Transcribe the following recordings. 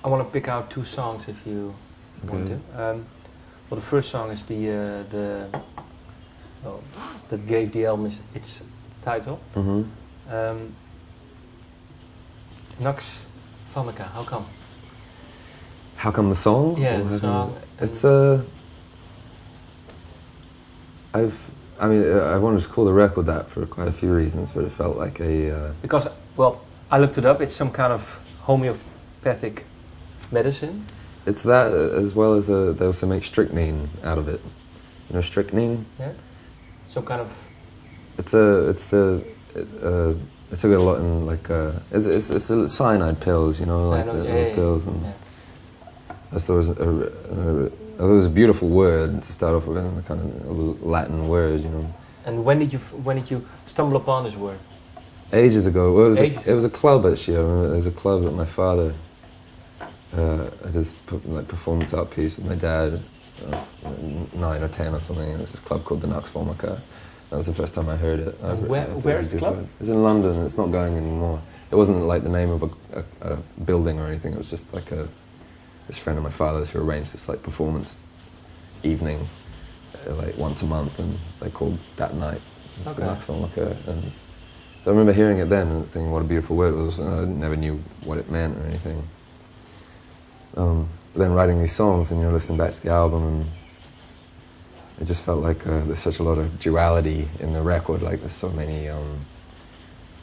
I want to pick out two songs if you want to. Well, the first song is that gave the album its title. Nux Vomica. How come? How come the song? Yeah, the song. It's I wanted to call the record that for quite a few reasons, but it felt like a... Because, well, I looked it up, it's some kind of homeopathic medicine. It's that, as well as they also make strychnine out of it. You know strychnine? Yeah. Some kind of... I took it a lot in like, it's the cyanide pills, you know, like the little pills. And I just thought it was a beautiful word to start off with, a kind of Latin word, you know. And when did you stumble upon this word? Ages ago. Well, it was a club actually. I remember there was a club that my father. I just put like performance art piece with my dad. I was 9 or 10 or something. And there's this club called the Nux Vomica. That was the first time I heard it. Where is the club? It's in London. It's not going anymore. It wasn't like the name of a building or anything. It was just like this friend of my father's who arranged this like performance evening, like once a month, and they called that night the Nux Vomica. And so I remember hearing it then and thinking what a beautiful word it was, and I never knew what it meant or anything. But then writing these songs and listening back to the album, and it just felt like there's such a lot of duality in the record, like there's so many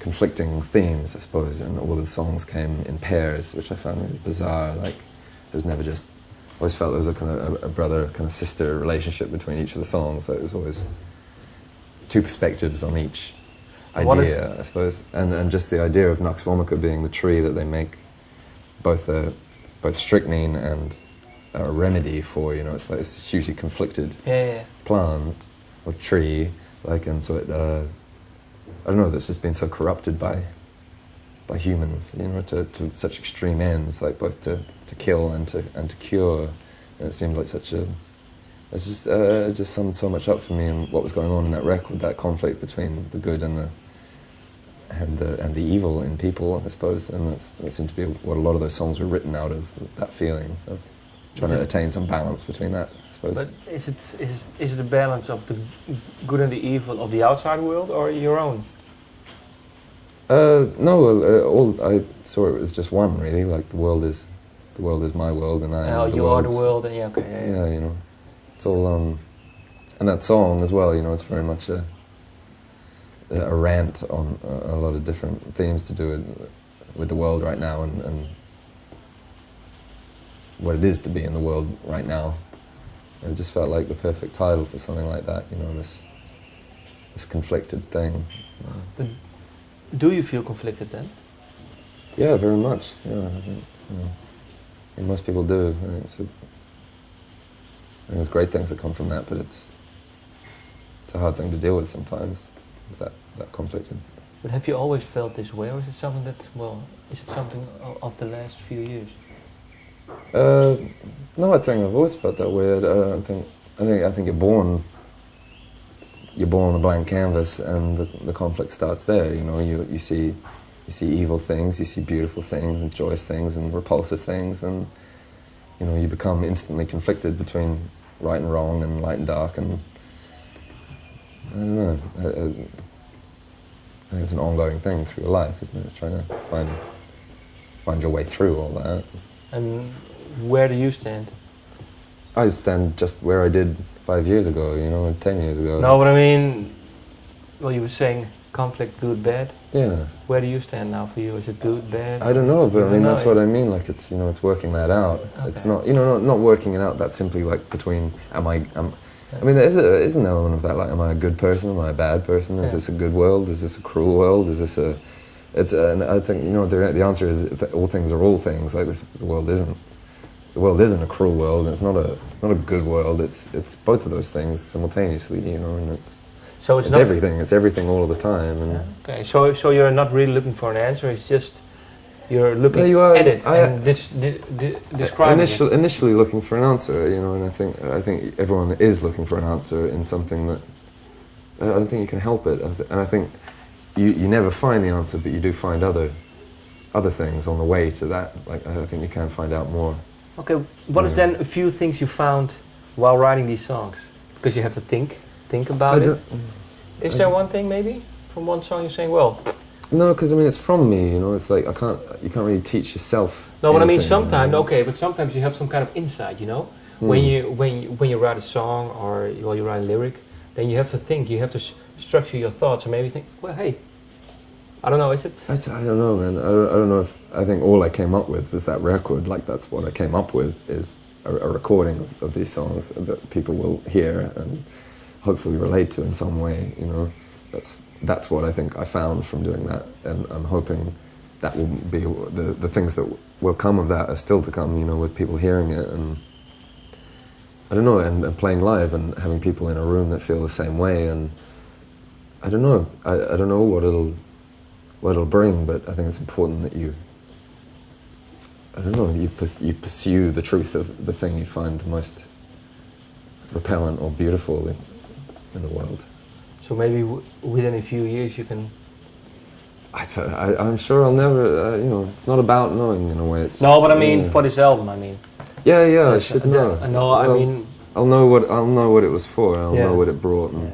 conflicting themes, I suppose, and all the songs came in pairs, which I found really bizarre. Like it was never just, I always felt there was a kind of a brother, kind of sister relationship between each of the songs. Like there was always two perspectives on each idea, I suppose, and just the idea of Nux Vomica being the tree that they make both strychnine and a remedy for, it's like this hugely conflicted plant or tree, like, and so it, I don't know, that's just been so corrupted by humans, to such extreme ends, like both to kill and to cure. And it seemed like it's just summed so much up for me and what was going on in that record, that conflict between the good and the evil in people, I suppose, and that seemed to be what a lot of those songs were written out of, that feeling of trying to attain some balance between that, I suppose. But is it a balance of the good and the evil of the outside world or your own? No, I saw it as just one, really. Like the world is my world, and I am the world. You are the world, and yeah. It's all, and that song as well. It's very much a rant on a lot of different themes to do with the world right now, and what it is to be in the world right now. It just felt like the perfect title for something like that. This conflicted thing. But do you feel conflicted then? Yeah, very much. Yeah, I think, most people do. I think there's great things that come from that, but it's a hard thing to deal with sometimes. Is that conflict? But have you always felt this way, or is it something of the last few years? No, I think I've always felt that way. I think you're born a blank canvas, and the conflict starts there. You see evil things, you see beautiful things, and joyous things, and repulsive things, and you become instantly conflicted between right and wrong, and light and dark, and I don't know. I think it's an ongoing thing through your life, isn't it? It's trying to find your way through all that. And where do you stand? I stand just where I did 5 years ago, 10 years ago. No, but I mean, well, you were saying conflict, good, bad. Yeah. Where do you stand now for you? Is it good, bad? I don't know, but I mean, that's what I mean. Like it's, it's working that out. Okay. It's not, not working it out that simply like between, I mean, there is an element of that, like, am I a good person, am I a bad person, is this a good world, is this a cruel world, is this and I think, the answer is that all things are all things, like the world isn't a cruel world, and it's not a good world, it's both of those things simultaneously, and it's everything all of the time. And okay, so you're not really looking for an answer, it's just you're looking at it and describing it. Initially looking for an answer, and I think everyone is looking for an answer in something that I don't think you can help it, and I think you never find the answer, but you do find other other things on the way to that. Like I think you can find out more. Okay, what is then a few things you found while writing these songs? Because you have to think about it. Is there one thing maybe from one song you're saying, well? No, because I mean it's from me, you know. It's like you can't really teach yourself. No, but I mean sometimes, okay, but sometimes you have some kind of insight, you know. When you write a song or while you write a lyric, then you have to think, you have to structure your thoughts, or maybe think, well, hey, I don't know, is it? I don't know, man. I don't know if I think all I came up with was that record. Like that's what I came up with is a recording of these songs that people will hear and hopefully relate to in some way. You know, that's what I think I found from doing that, and I'm hoping that will be the things that will come of that are still to come. You know, with people hearing it and. I don't know, and playing live and having people in a room that feel the same way, and I don't know. I don't know what it'll bring, but I think it's important that you pursue the truth of the thing you find the most repellent or beautiful in the world. So maybe within a few years you can. I'm sure I'll never. You know, it's not about knowing in a way. It's no, but I mean for this album, I mean. Yeah, I should know. No, I mean. I'll know what it was for. I'll know what it brought. And